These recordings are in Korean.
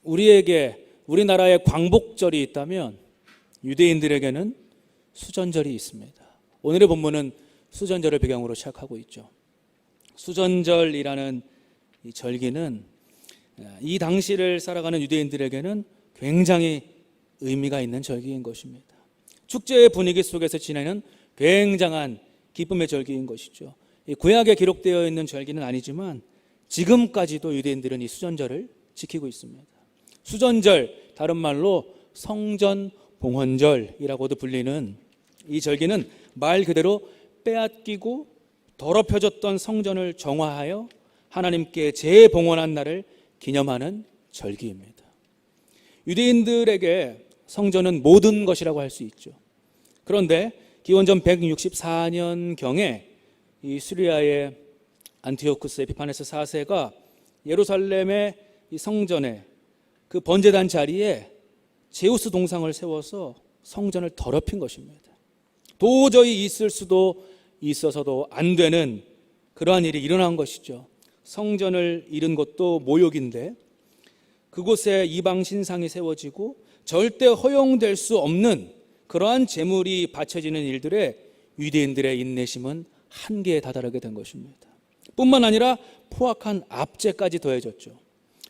우리나라에 광복절이 있다면 유대인들에게는 수전절이 있습니다. 오늘의 본문은 수전절을 배경으로 시작하고 있죠. 수전절이라는 이 절기는 이 당시를 살아가는 유대인들에게는 굉장히 의미가 있는 절기인 것입니다. 축제의 분위기 속에서 지내는 굉장한 기쁨의 절기인 것이죠. 이 구약에 기록되어 있는 절기는 아니지만 지금까지도 유대인들은 이 수전절을 지키고 있습니다. 수전절, 다른 말로 성전봉헌절이라고도 불리는 이 절기는 말 그대로 빼앗기고 더럽혀졌던 성전을 정화하여 하나님께 재봉헌한 날을 기념하는 절기입니다. 유대인들에게 성전은 모든 것이라고 할 수 있죠. 그런데 기원전 164년경에 이 시리아의 안티오쿠스 에피파네스 4세가 예루살렘의 이 성전에 그 번제단 자리에 제우스 동상을 세워서 성전을 더럽힌 것입니다. 도저히 있을 수도 있어서도 안 되는 그러한 일이 일어난 것이죠. 성전을 잃은 것도 모욕인데 그곳에 이방 신상이 세워지고 절대 허용될 수 없는 그러한 제물이 바쳐지는 일들에 유대인들의 인내심은 한계에 다다르게 된 것입니다. 뿐만 아니라 포악한 압제까지 더해졌죠.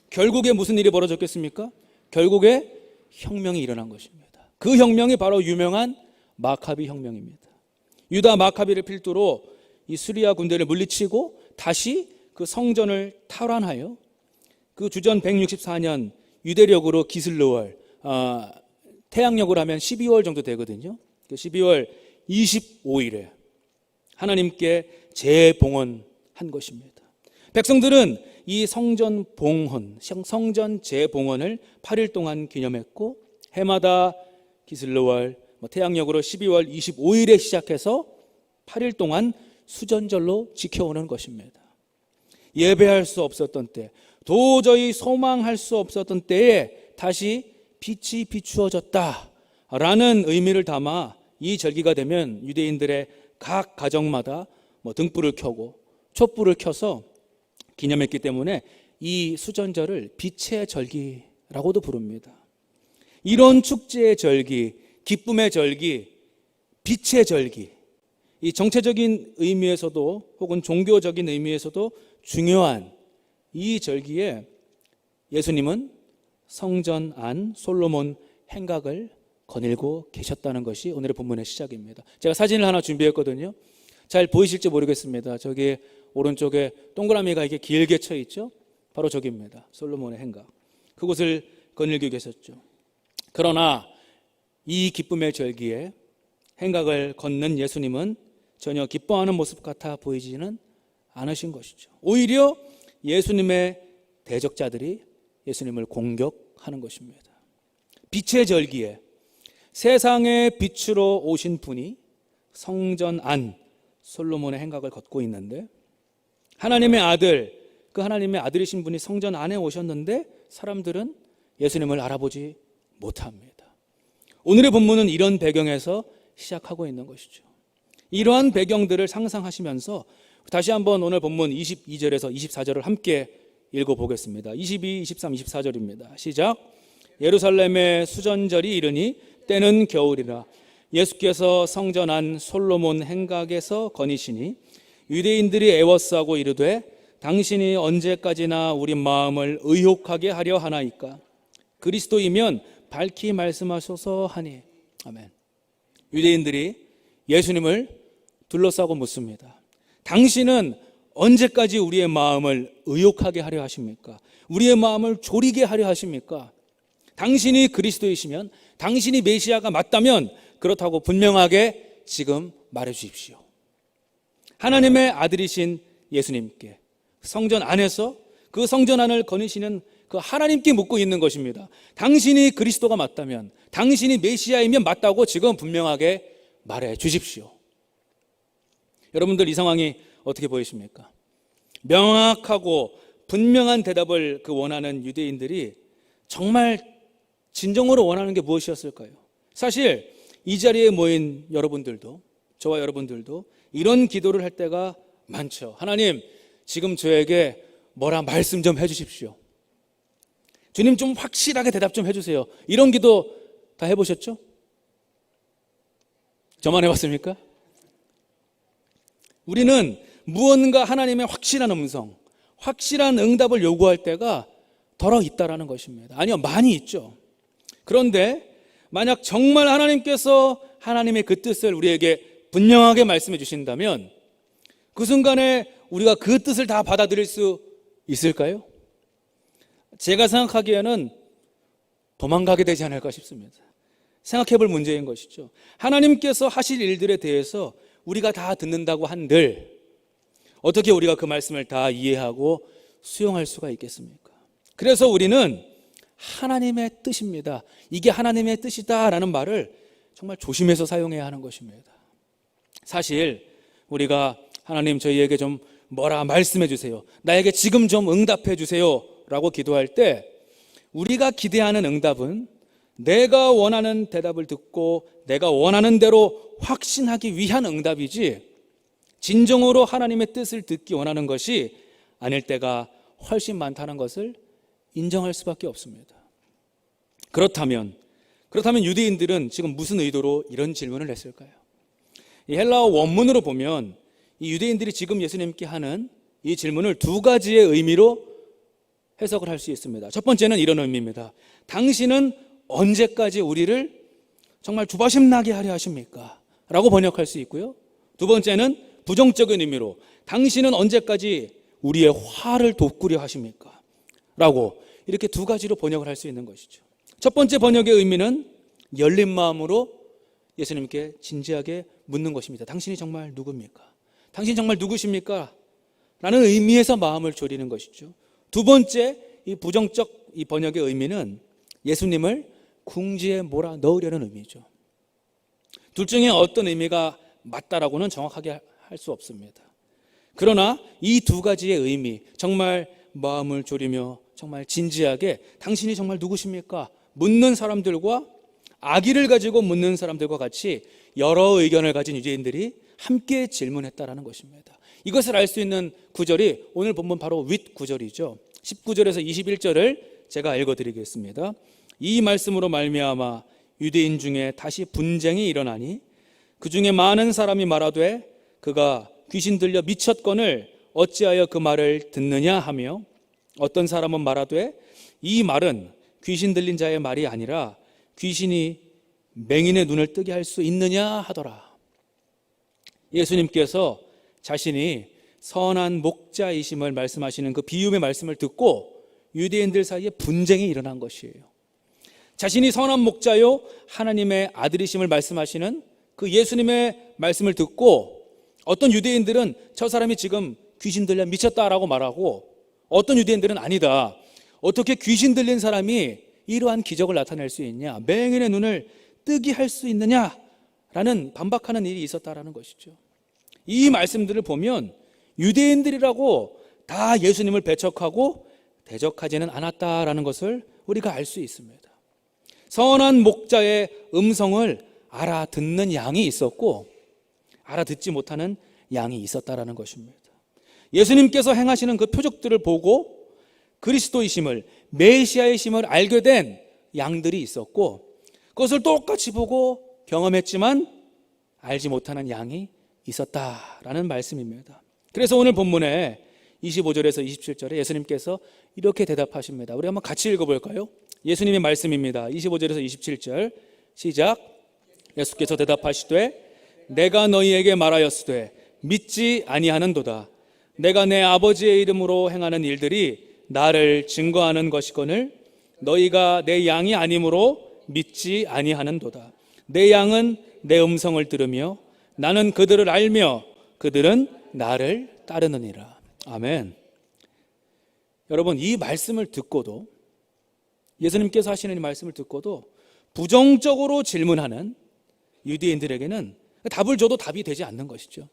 결국에 무슨 일이 벌어졌겠습니까? 결국에 혁명이 일어난 것입니다. 그 혁명이 바로 유명한 마카비 혁명입니다. 유다 마카비를 필두로 이 수리아 군대를 물리치고 다시 그 성전을 탈환하여 그 주전 164년 유대력으로 기슬르월, 태양력으로 하면 12월 정도 되거든요. 그 12월 25일에 하나님께 재봉헌한 것입니다. 백성들은 이 성전 봉헌, 성전 재봉헌을 8일 동안 기념했고 해마다 기슬르월, 태양력으로 12월 25일에 시작해서 8일 동안 수전절로 지켜오는 것입니다. 예배할 수 없었던 때, 도저히 소망할 수 없었던 때에 다시 빛이 비추어졌다라는 의미를 담아 이 절기가 되면 유대인들의 각 가정마다 등불을 켜고 촛불을 켜서 기념했기 때문에 이 수전절을 빛의 절기라고도 부릅니다. 이런 축제의 절기, 기쁨의 절기, 빛의 절기, 이 정체적인 의미에서도 혹은 종교적인 의미에서도 중요한 이 절기에 예수님은 성전 안 솔로몬 행각을 거닐고 계셨다는 것이 오늘의 본문의 시작입니다. 제가 사진을 하나 준비했거든요. 잘 보이실지 모르겠습니다. 저기 오른쪽에 동그라미가 이렇게 길게 쳐 있죠. 바로 저기입니다. 솔로몬의 행각. 그곳을 거닐고 계셨죠. 그러나 이 기쁨의 절기에 행각을 걷는 예수님은 전혀 기뻐하는 모습 같아 보이지는 않으신 것이죠. 오히려 예수님의 대적자들이 예수님을 공격하는 것입니다. 빛의 절기에 세상의 빛으로 오신 분이 성전 안 솔로몬의 행각을 걷고 있는데 하나님의 아들, 그 하나님의 아들이신 분이 성전 안에 오셨는데 사람들은 예수님을 알아보지 못합니다. 오늘의 본문은 이런 배경에서 시작하고 있는 것이죠. 이러한 배경들을 상상하시면서 다시 한번 오늘 본문 22절에서 24절을 함께 읽어보겠습니다. 22, 23, 24절입니다. 시작. 예루살렘의 수전절이 이르니 때는 겨울이라 예수께서 성전 안 솔로몬 행각에서 거니시니 유대인들이 애워싸고 이르되 당신이 언제까지나 우리 마음을 의혹하게 하려 하나이까 그리스도이면 밝히 말씀하소서 하니. 아멘. 유대인들이 예수님을 둘러싸고 묻습니다. 당신은 언제까지 우리의 마음을 의혹하게 하려 하십니까? 우리의 마음을 졸이게 하려 하십니까? 당신이 그리스도이시면, 당신이 메시아가 맞다면 그렇다고 분명하게 지금 말해 주십시오. 하나님의 아들이신 예수님께 성전 안에서 그 성전 안을 거니시는 그 하나님께 묻고 있는 것입니다. 당신이 그리스도가 맞다면, 당신이 메시아이면 맞다고 지금 분명하게 말해 주십시오. 여러분들 이 상황이 어떻게 보이십니까? 명확하고 분명한 대답을 원하는 유대인들이 정말 진정으로 원하는 게 무엇이었을까요? 사실 이 자리에 모인 여러분들도, 저와 여러분들도 이런 기도를 할 때가 많죠. 하나님, 지금 저에게 뭐라 말씀 좀 해주십시오. 주님 좀 확실하게 대답 좀 해주세요. 이런 기도 다 해보셨죠? 저만 해봤습니까? 우리는 무언가 하나님의 확실한 음성, 확실한 응답을 요구할 때가 덜어 있다라는 것입니다. 아니요, 많이 있죠. 그런데 만약 정말 하나님께서 하나님의 그 뜻을 우리에게 분명하게 말씀해 주신다면 그 순간에 우리가 그 뜻을 다 받아들일 수 있을까요? 제가 생각하기에는 도망가게 되지 않을까 싶습니다. 생각해 볼 문제인 것이죠. 하나님께서 하실 일들에 대해서 우리가 다 듣는다고 한들 어떻게 우리가 그 말씀을 다 이해하고 수용할 수가 있겠습니까? 그래서 우리는 하나님의 뜻입니다, 이게 하나님의 뜻이다라는 말을 정말 조심해서 사용해야 하는 것입니다. 사실 우리가 하나님 저희에게 좀 뭐라 말씀해 주세요, 나에게 지금 좀 응답해 주세요 라고 기도할 때 우리가 기대하는 응답은 내가 원하는 대답을 듣고 내가 원하는 대로 확신하기 위한 응답이지 진정으로 하나님의 뜻을 듣기 원하는 것이 아닐 때가 훨씬 많다는 것을 인정할 수밖에 없습니다. 그렇다면 유대인들은 지금 무슨 의도로 이런 질문을 했을까요? 이 헬라어 원문으로 보면 이 유대인들이 지금 예수님께 하는 이 질문을 두 가지의 의미로 해석을 할 수 있습니다. 첫 번째는 이런 의미입니다. 당신은 언제까지 우리를 정말 주바심 나게 하려 하십니까? 라고 번역할 수 있고요. 두 번째는 부정적인 의미로 당신은 언제까지 우리의 화를 돋구려 하십니까? 라고 이렇게 두 가지로 번역을 할 수 있는 것이죠. 첫 번째 번역의 의미는 열린 마음으로 예수님께 진지하게 묻는 것입니다. 당신이 정말 누굽니까? 당신 정말 누구십니까? 라는 의미에서 마음을 졸이는 것이죠. 두 번째 이 부정적 이 번역의 의미는 예수님을 궁지에 몰아 넣으려는 의미죠. 둘 중에 어떤 의미가 맞다라고는 정확하게 할 수 없습니다. 그러나 이 두 가지의 의미, 정말 마음을 졸이며 정말 진지하게 당신이 정말 누구십니까? 묻는 사람들과 악의를 가지고 묻는 사람들과 같이 여러 의견을 가진 유대인들이 함께 질문했다라는 것입니다. 이것을 알 수 있는 구절이 오늘 본문 바로 윗 구절이죠. 19절에서 21절을 제가 읽어드리겠습니다. 이 말씀으로 말미암아 유대인 중에 다시 분쟁이 일어나니 그 중에 많은 사람이 말하되 그가 귀신 들려 미쳤거늘 어찌하여 그 말을 듣느냐 하며 어떤 사람은 말하되 이 말은 귀신 들린 자의 말이 아니라 귀신이 맹인의 눈을 뜨게 할 수 있느냐 하더라. 예수님께서 자신이 선한 목자이심을 말씀하시는 그 비유의 말씀을 듣고 유대인들 사이에 분쟁이 일어난 것이에요. 자신이 선한 목자요 하나님의 아들이심을 말씀하시는 그 예수님의 말씀을 듣고 어떤 유대인들은 저 사람이 지금 귀신 들려 미쳤다라고 말하고 어떤 유대인들은 아니다, 어떻게 귀신 들린 사람이 이러한 기적을 나타낼 수 있냐, 맹인의 눈을 뜨게 할 수 있느냐라는 반박하는 일이 있었다라는 것이죠. 이 말씀들을 보면 유대인들이라고 다 예수님을 배척하고 대적하지는 않았다라는 것을 우리가 알 수 있습니다. 선한 목자의 음성을 알아듣는 양이 있었고 알아듣지 못하는 양이 있었다라는 것입니다. 예수님께서 행하시는 그 표적들을 보고 그리스도이심을, 메시아이심을 알게 된 양들이 있었고 그것을 똑같이 보고 경험했지만 알지 못하는 양이 있었다라는 말씀입니다. 그래서 오늘 본문에 25절에서 27절에 예수님께서 이렇게 대답하십니다. 우리 한번 같이 읽어볼까요? 예수님의 말씀입니다. 25절에서 27절 시작. 예수께서 대답하시되 내가 너희에게 말하였으되 믿지 아니하는도다. 내가 내 아버지의 이름으로 행하는 일들이 나를 증거하는 것이거늘 너희가 내 양이 아니므로 믿지 아니하는도다. 내 양은 내 음성을 들으며 나는 그들을 알며 그들은 나를 따르느니라. 아멘. 여러분, 이 말씀을 듣고도, 예수님께서 하시는 이 말씀을 듣고도 부정적으로 질문하는 유대인들에게는 답을 줘도 답이 되지 않는 것이죠.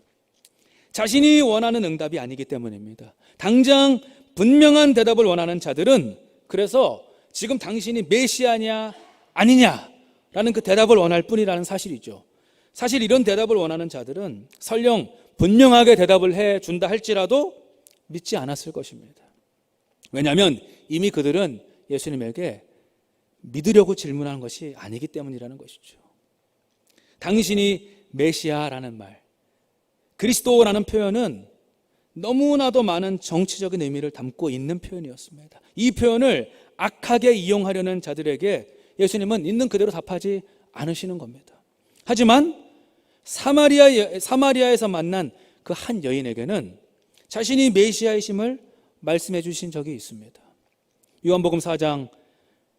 자신이 원하는 응답이 아니기 때문입니다. 당장 분명한 대답을 원하는 자들은 그래서 지금 당신이 메시아냐 아니냐라는 그 대답을 원할 뿐이라는 사실이죠. 사실 이런 대답을 원하는 자들은 설령 분명하게 대답을 해준다 할지라도 믿지 않았을 것입니다. 왜냐하면 이미 그들은 예수님에게 믿으려고 질문하는 것이 아니기 때문이라는 것이죠. 당신이 메시아라는 말, 그리스도라는 표현은 너무나도 많은 정치적인 의미를 담고 있는 표현이었습니다. 이 표현을 악하게 이용하려는 자들에게 예수님은 있는 그대로 답하지 않으시는 겁니다. 하지만 사마리아에서 만난 그 한 여인에게는 자신이 메시아이심을 말씀해 주신 적이 있습니다. 요한복음 4장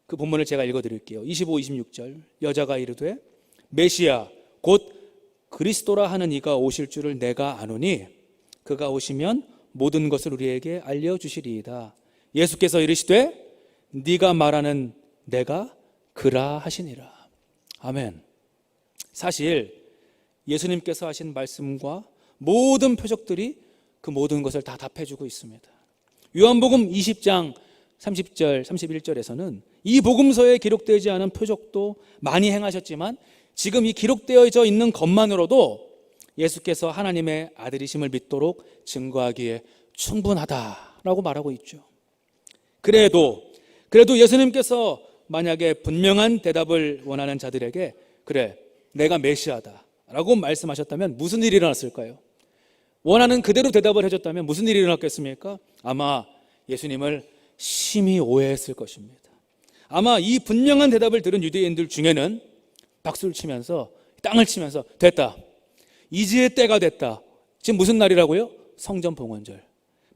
그 본문을 제가 읽어드릴게요. 25, 26절. 여자가 이르되 메시아 곧 그리스도라 하는 이가 오실 줄을 내가 아노니 그가 오시면 모든 것을 우리에게 알려주시리이다. 예수께서 이르시되 네가 말하는 내가 그라 하시니라. 아멘. 사실 예수님께서 하신 말씀과 모든 표적들이 그 모든 것을 다 답해주고 있습니다. 요한복음 20장 30절 31절에서는 이 복음서에 기록되지 않은 표적도 많이 행하셨지만 지금 이 기록되어져 있는 것만으로도 예수께서 하나님의 아들이심을 믿도록 증거하기에 충분하다라고 말하고 있죠. 그래도 예수님께서 만약에 분명한 대답을 원하는 자들에게 그래 내가 메시아다 라고 말씀하셨다면 무슨 일이 일어났을까요? 원하는 그대로 대답을 해줬다면 무슨 일이 일어났겠습니까? 아마 예수님을 심히 오해했을 것입니다. 아마 이 분명한 대답을 들은 유대인들 중에는 박수를 치면서 땅을 치면서 됐다, 이제 때가 됐다. 지금 무슨 날이라고요? 성전 봉헌절.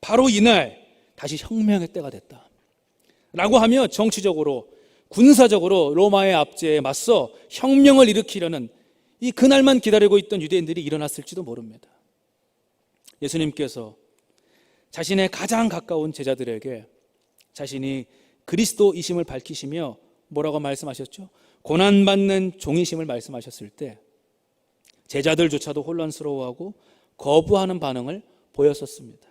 바로 이날 다시 혁명의 때가 됐다 라고 하며 정치적으로 군사적으로 로마의 압제에 맞서 혁명을 일으키려는 이 그날만 기다리고 있던 유대인들이 일어났을지도 모릅니다. 예수님께서 자신의 가장 가까운 제자들에게 자신이 그리스도이심을 밝히시며 뭐라고 말씀하셨죠? 고난받는 종이심을 말씀하셨을 때 제자들조차도 혼란스러워하고 거부하는 반응을 보였었습니다.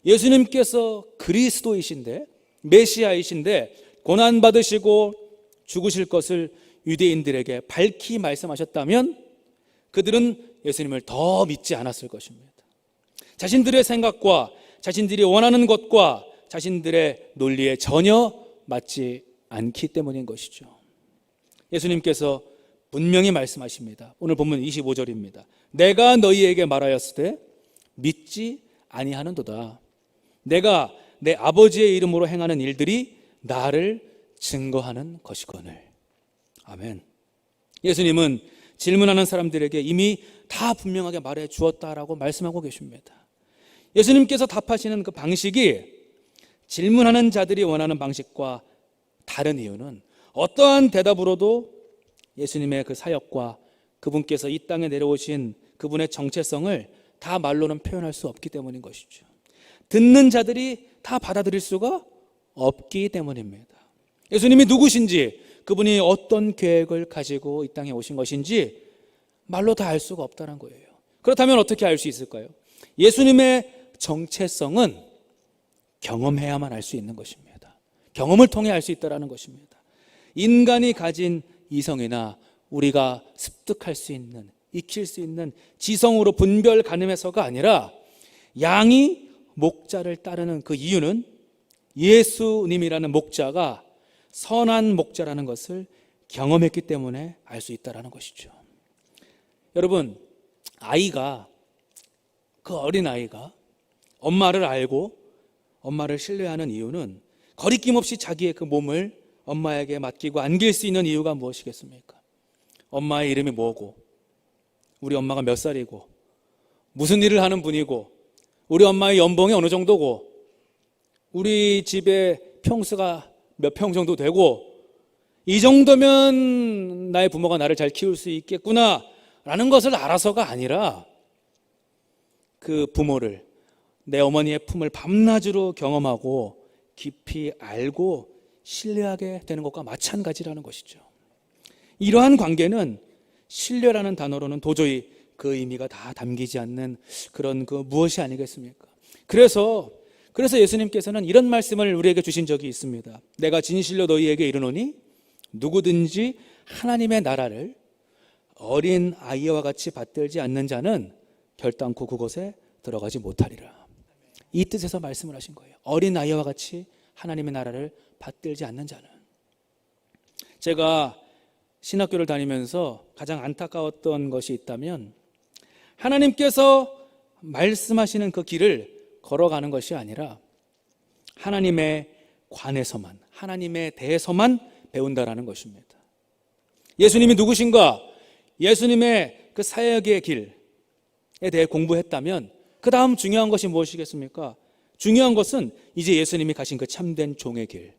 예수님께서 그리스도이신데 메시아이신데 고난받으시고 죽으실 것을 유대인들에게 밝히 말씀하셨다면 그들은 예수님을 더 믿지 않았을 것입니다. 자신들의 생각과 자신들이 원하는 것과 자신들의 논리에 전혀 맞지 않기 때문인 것이죠. 예수님께서 분명히 말씀하십니다. 오늘 본문 25절입니다. 내가 너희에게 말하였으되 믿지 아니하는도다. 내가 내 아버지의 이름으로 행하는 일들이 나를 증거하는 것이거늘. 아멘. 예수님은 질문하는 사람들에게 이미 다 분명하게 말해 주었다라고 말씀하고 계십니다. 예수님께서 답하시는 그 방식이 질문하는 자들이 원하는 방식과 다른 이유는 어떠한 대답으로도 예수님의 그 사역과 그분께서 이 땅에 내려오신 그분의 정체성을 다 말로는 표현할 수 없기 때문인 것이죠. 듣는 자들이 다 받아들일 수가 없기 때문입니다. 예수님이 누구신지, 그분이 어떤 계획을 가지고 이 땅에 오신 것인지 말로 다 알 수가 없다는 거예요. 그렇다면 어떻게 알 수 있을까요? 예수님의 정체성은 경험해야만 알 수 있는 것입니다. 경험을 통해 알 수 있다는 것입니다. 인간이 가진 이성이나 우리가 습득할 수 있는, 익힐 수 있는 지성으로 분별 가늠해서가 아니라 양이 목자를 따르는 그 이유는 예수님이라는 목자가 선한 목자라는 것을 경험했기 때문에 알 수 있다는 것이죠. 여러분, 그 어린 아이가 엄마를 알고 엄마를 신뢰하는 이유는 거리낌 없이 자기의 그 몸을 엄마에게 맡기고 안길 수 있는 이유가 무엇이겠습니까? 엄마의 이름이 뭐고, 우리 엄마가 몇 살이고, 무슨 일을 하는 분이고, 우리 엄마의 연봉이 어느 정도고, 우리 집의 평수가 몇 평 정도 되고, 이 정도면 나의 부모가 나를 잘 키울 수 있겠구나 라는 것을 알아서가 아니라 그 부모를, 내 어머니의 품을 밤낮으로 경험하고 깊이 알고 신뢰하게 되는 것과 마찬가지라는 것이죠. 이러한 관계는 신뢰라는 단어로는 도저히 그 의미가 다 담기지 않는 그런 그 무엇이 아니겠습니까? 그래서 예수님께서는 이런 말씀을 우리에게 주신 적이 있습니다. 내가 진실로 너희에게 이르노니 누구든지 하나님의 나라를 어린 아이와 같이 받들지 않는 자는 결단코 그곳에 들어가지 못하리라. 이 뜻에서 말씀을 하신 거예요. 어린 아이와 같이 하나님의 나라를 받들지 않는 자는. 제가 신학교를 다니면서 가장 안타까웠던 것이 있다면 하나님께서 말씀하시는 그 길을 걸어가는 것이 아니라 하나님의 관에서만, 하나님에 대해서만 배운다라는 것입니다. 예수님이 누구신가? 예수님의 그 사역의 길에 대해 공부했다면 그 다음 중요한 것이 무엇이겠습니까? 중요한 것은 이제 예수님이 가신 그 참된 종의 길,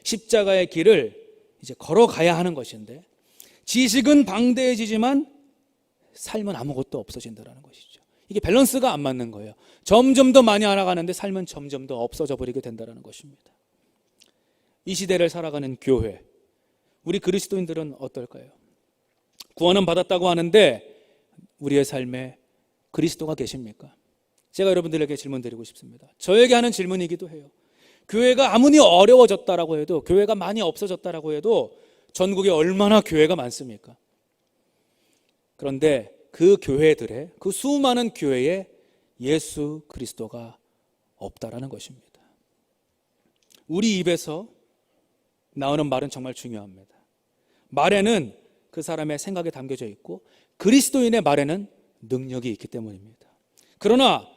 십자가의 길을 이제 걸어가야 하는 것인데, 지식은 방대해지지만 삶은 아무것도 없어진다는 것이죠. 이게 밸런스가 안 맞는 거예요. 점점 더 많이 알아가는데 삶은 점점 더 없어져 버리게 된다는 것입니다. 이 시대를 살아가는 교회, 우리 그리스도인들은 어떨까요? 구원은 받았다고 하는데 우리의 삶에 그리스도가 계십니까? 제가 여러분들에게 질문 드리고 싶습니다. 저에게 하는 질문이기도 해요. 교회가 아무리 어려워졌다라고 해도, 교회가 많이 없어졌다라고 해도 전국에 얼마나 교회가 많습니까? 그런데 그 교회들의, 그 수많은 교회에 예수 그리스도가 없다라는 것입니다. 우리 입에서 나오는 말은 정말 중요합니다. 말에는 그 사람의 생각이 담겨져 있고 그리스도인의 말에는 능력이 있기 때문입니다. 그러나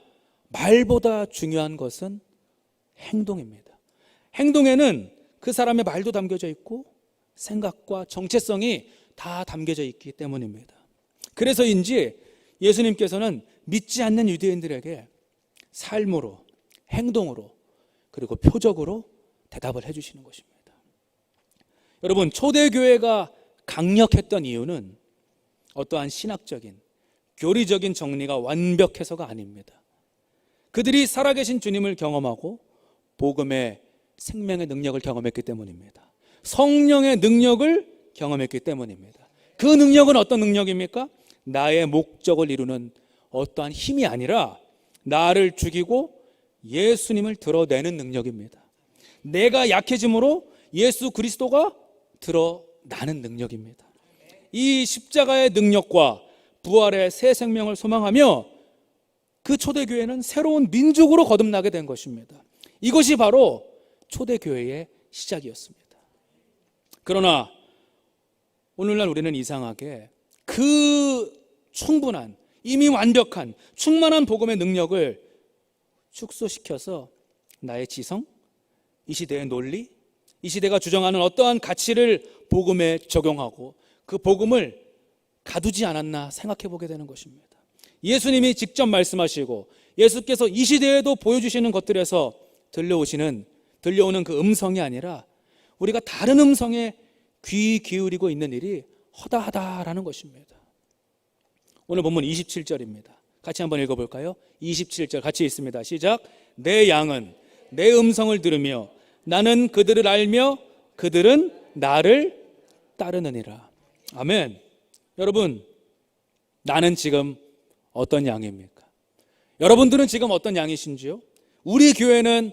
말보다 중요한 것은 행동입니다. 행동에는 그 사람의 말도 담겨져 있고 생각과 정체성이 다 담겨져 있기 때문입니다. 그래서인지 예수님께서는 믿지 않는 유대인들에게 삶으로, 행동으로, 그리고 표적으로 대답을 해주시는 것입니다. 여러분, 초대교회가 강력했던 이유는 어떠한 신학적인, 교리적인 정리가 완벽해서가 아닙니다. 그들이 살아계신 주님을 경험하고 복음의 생명의 능력을 경험했기 때문입니다. 성령의 능력을 경험했기 때문입니다. 그 능력은 어떤 능력입니까? 나의 목적을 이루는 어떠한 힘이 아니라 나를 죽이고 예수님을 드러내는 능력입니다. 내가 약해짐으로 예수 그리스도가 드러나는 능력입니다. 이 십자가의 능력과 부활의 새 생명을 소망하며 그 초대교회는 새로운 민족으로 거듭나게 된 것입니다. 이것이 바로 초대교회의 시작이었습니다. 그러나 오늘날 우리는 이상하게 그 충분한, 이미 완벽한, 충만한 복음의 능력을 축소시켜서 나의 지성, 이 시대의 논리, 이 시대가 주장하는 어떠한 가치를 복음에 적용하고 그 복음을 가두지 않았나 생각해 보게 되는 것입니다. 예수님이 직접 말씀하시고 예수께서 이 시대에도 보여주시는 것들에서 들려오는 그 음성이 아니라 우리가 다른 음성에 귀 기울이고 있는 일이 허다하다라는 것입니다. 오늘 본문 27절입니다. 같이 한번 읽어볼까요? 27절 같이 읽습니다. 시작. 내 양은 내 음성을 들으며 나는 그들을 알며 그들은 나를 따르느니라. 아멘. 여러분, 나는 지금 어떤 양입니까? 여러분들은 지금 어떤 양이신지요? 우리 교회는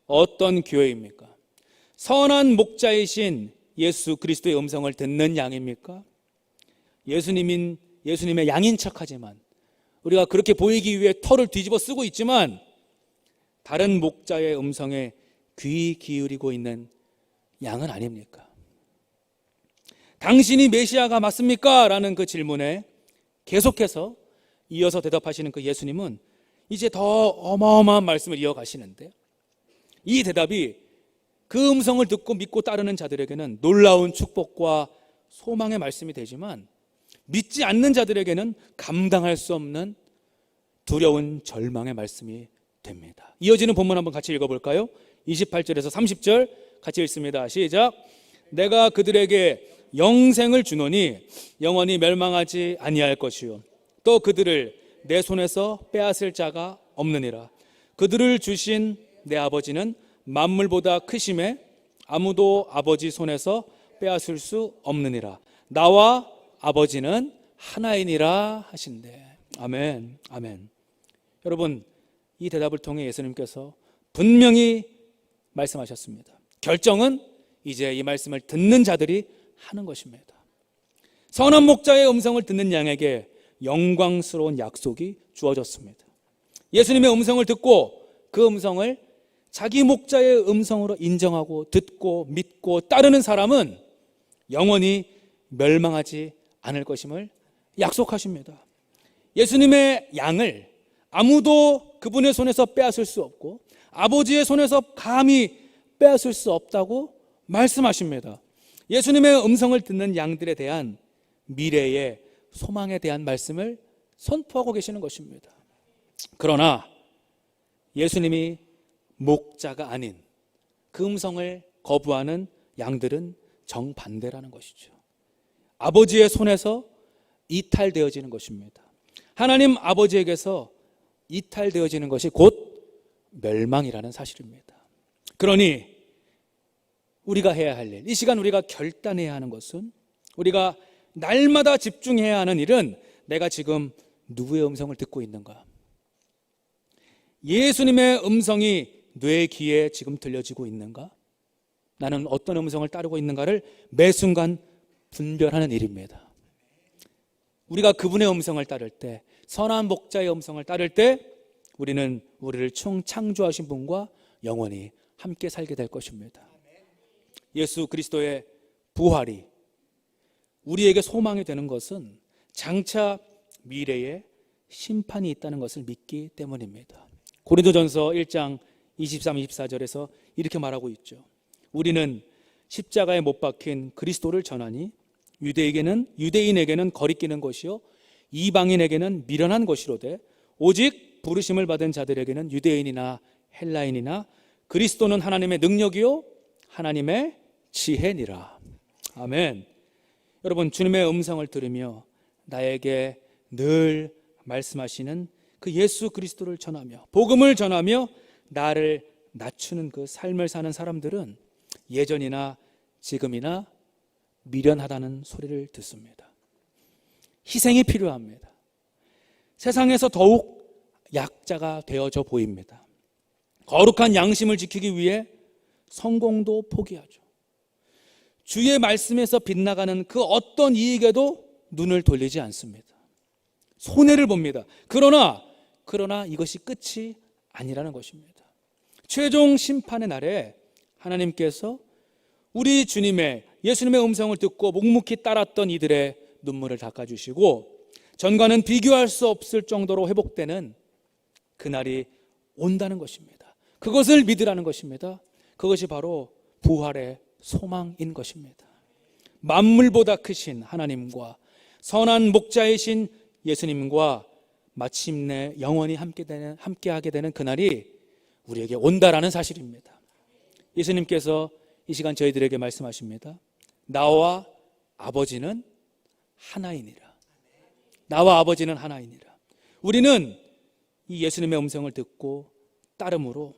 어떤 교회입니까? 선한 목자이신 예수 그리스도의 음성을 듣는 양입니까? 예수님의 양인 척하지만, 우리가 그렇게 보이기 위해 털을 뒤집어 쓰고 있지만 다른 목자의 음성에 귀 기울이고 있는 양은 아닙니까? 당신이 메시아가 맞습니까? 라는 그 질문에 계속해서 이어서 대답하시는 그 예수님은 이제 더 어마어마한 말씀을 이어가시는데, 이 대답이 그 음성을 듣고 믿고 따르는 자들에게는 놀라운 축복과 소망의 말씀이 되지만 믿지 않는 자들에게는 감당할 수 없는 두려운 절망의 말씀이 됩니다. 이어지는 본문 한번 같이 읽어볼까요? 28절에서 30절 같이 읽습니다. 시작. 내가 그들에게 영생을 주노니 영원히 멸망하지 아니할 것이요 또 그들을 내 손에서 빼앗을 자가 없느니라. 그들을 주신 내 아버지는 만물보다 크심에 아무도 아버지 손에서 빼앗을 수 없느니라. 나와 아버지는 하나이니라 하신대. 아멘, 아멘. 여러분, 이 대답을 통해 예수님께서 분명히 말씀하셨습니다. 결정은 이제 이 말씀을 듣는 자들이 하는 것입니다. 선한 목자의 음성을 듣는 양에게 영광스러운 약속이 주어졌습니다. 예수님의 음성을 듣고 그 음성을 자기 목자의 음성으로 인정하고 듣고 믿고 따르는 사람은 영원히 멸망하지 않을 것임을 약속하십니다. 예수님의 양을 아무도 그분의 손에서 빼앗을 수 없고 아버지의 손에서 감히 빼앗을 수 없다고 말씀하십니다. 예수님의 음성을 듣는 양들에 대한 미래의 소망에 대한 말씀을 선포하고 계시는 것입니다. 그러나 예수님이 목자가 아닌 그 음성을 거부하는 양들은 정반대라는 것이죠. 아버지의 손에서 이탈되어지는 것입니다. 하나님 아버지에게서 이탈되어지는 것이 곧 멸망이라는 사실입니다. 그러니 우리가 해야 할 일, 이 시간 우리가 결단해야 하는 것은, 우리가 날마다 집중해야 하는 일은 내가 지금 누구의 음성을 듣고 있는가? 예수님의 음성이 뇌 귀에 지금 들려지고 있는가? 나는 어떤 음성을 따르고 있는가를 매 순간 분별하는 일입니다. 우리가 그분의 음성을 따를 때, 선한 목자의 음성을 따를 때 우리는 우리를 창조하신 분과 영원히 함께 살게 될 것입니다. 예수 그리스도의 부활이 우리에게 소망이 되는 것은 장차 미래에 심판이 있다는 것을 믿기 때문입니다. 고린도전서 1장 23, 24절에서 이렇게 말하고 있죠. 우리는 십자가에 못 박힌 그리스도를 전하니 유대인에게는 거리끼는 것이요 이방인에게는 미련한 것이로되 오직 부르심을 받은 자들에게는 유대인이나 헬라인이나 그리스도는 하나님의 능력이요 하나님의 지혜니라. 아멘. 여러분, 주님의 음성을 들으며 나에게 늘 말씀하시는 그 예수 그리스도를 전하며 복음을 전하며 나를 낮추는 그 삶을 사는 사람들은 예전이나 지금이나 미련하다는 소리를 듣습니다. 희생이 필요합니다. 세상에서 더욱 약자가 되어져 보입니다. 거룩한 양심을 지키기 위해 성공도 포기하죠. 주의 말씀에서 빗나가는 그 어떤 이익에도 눈을 돌리지 않습니다. 손해를 봅니다. 그러나 이것이 끝이 아니라는 것입니다. 최종 심판의 날에 하나님께서 우리 주님의 예수님의 음성을 듣고 묵묵히 따랐던 이들의 눈물을 닦아주시고 전과는 비교할 수 없을 정도로 회복되는 그날이 온다는 것입니다. 그것을 믿으라는 것입니다. 그것이 바로 부활의 소망인 것입니다. 만물보다 크신 하나님과 선한 목자이신 예수님과 마침내 영원히 함께하게 되는 그날이 우리에게 온다라는 사실입니다. 예수님께서 이 시간 저희들에게 말씀하십니다. 나와 아버지는 하나이니라. 나와 아버지는 하나이니라. 우리는 이 예수님의 음성을 듣고 따름으로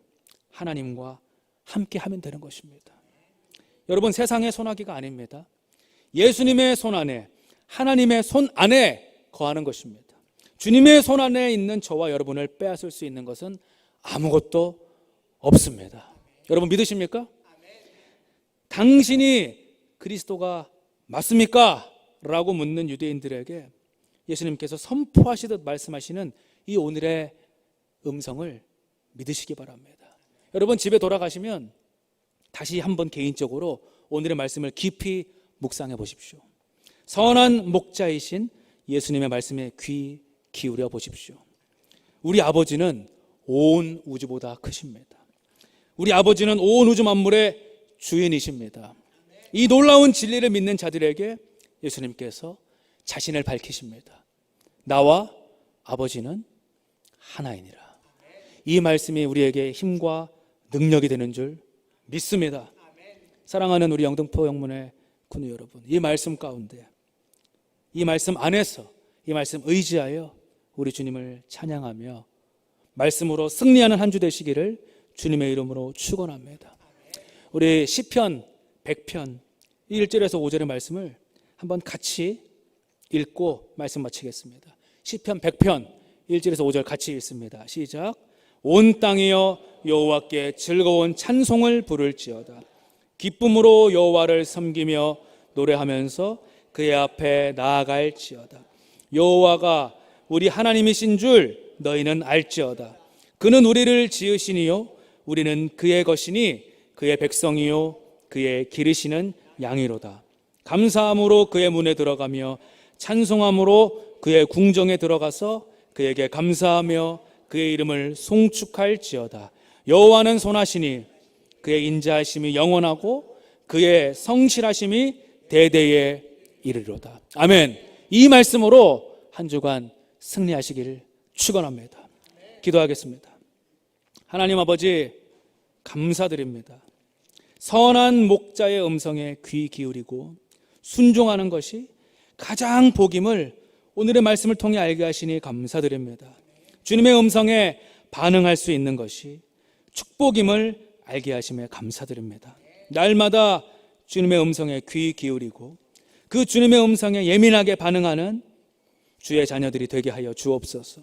하나님과 함께하면 되는 것입니다. 여러분, 세상의 손아귀가 아닙니다. 예수님의 손 안에, 하나님의 손 안에 거하는 것입니다. 주님의 손 안에 있는 저와 여러분을 빼앗을 수 있는 것은 아무것도 없습니다. 여러분 믿으십니까? 당신이 그리스도가 맞습니까? 라고 묻는 유대인들에게 예수님께서 선포하시듯 말씀하시는 이 오늘의 음성을 믿으시기 바랍니다. 여러분 집에 돌아가시면 다시 한번 개인적으로 오늘의 말씀을 깊이 묵상해 보십시오. 선한 목자이신 예수님의 말씀에 귀 기울여 보십시오. 우리 아버지는 온 우주보다 크십니다. 우리 아버지는 온 우주 만물의 주인이십니다. 이 놀라운 진리를 믿는 자들에게 예수님께서 자신을 밝히십니다. 나와 아버지는 하나이니라. 이 말씀이 우리에게 힘과 능력이 되는 줄 믿습니다. 사랑하는 우리 영등포 영문회 군우 여러분, 이 말씀 가운데, 이 말씀 안에서, 이 말씀 의지하여 우리 주님을 찬양하며 말씀으로 승리하는 한 주 되시기를 주님의 이름으로 축원합니다. 우리 시편 100편 1절에서 5절의 말씀을 한번 같이 읽고 말씀 마치겠습니다. 시편 100편 1절에서 5절 같이 읽습니다. 시작. 온 땅이여 여호와께 즐거운 찬송을 부를지어다. 기쁨으로 여호와를 섬기며 노래하면서 그의 앞에 나아갈지어다. 여호와가 우리 하나님이신 줄 너희는 알지어다. 그는 우리를 지으시니요 우리는 그의 것이니 그의 백성이요 그의 기르시는 양이로다. 감사함으로 그의 문에 들어가며 찬송함으로 그의 궁정에 들어가서 그에게 감사하며 그의 이름을 송축할지어다. 여호와는 선하시니 그의 인자하심이 영원하고 그의 성실하심이 대대에 이르리로다. 아멘. 이 말씀으로 한 주간 승리하시길 축원합니다. 기도하겠습니다. 하나님 아버지, 감사드립니다. 선한 목자의 음성에 귀 기울이고 순종하는 것이 가장 복임을 오늘의 말씀을 통해 알게 하시니 감사드립니다. 주님의 음성에 반응할 수 있는 것이 축복임을 알게 하심에 감사드립니다. 날마다 주님의 음성에 귀 기울이고 그 주님의 음성에 예민하게 반응하는 주의 자녀들이 되게 하여 주옵소서.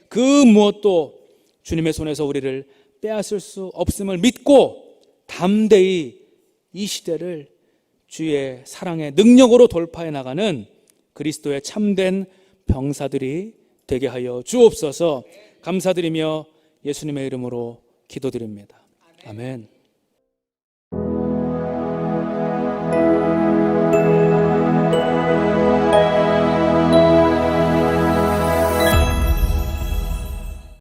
그 무엇도 주님의 손에서 우리를 빼앗을 수 없음을 믿고 담대히 이 시대를 주의 사랑의 능력으로 돌파해 나가는 그리스도의 참된 병사들이 되게 하여 주옵소서. 감사드리며 예수님의 이름으로 기도드립니다. 아멘.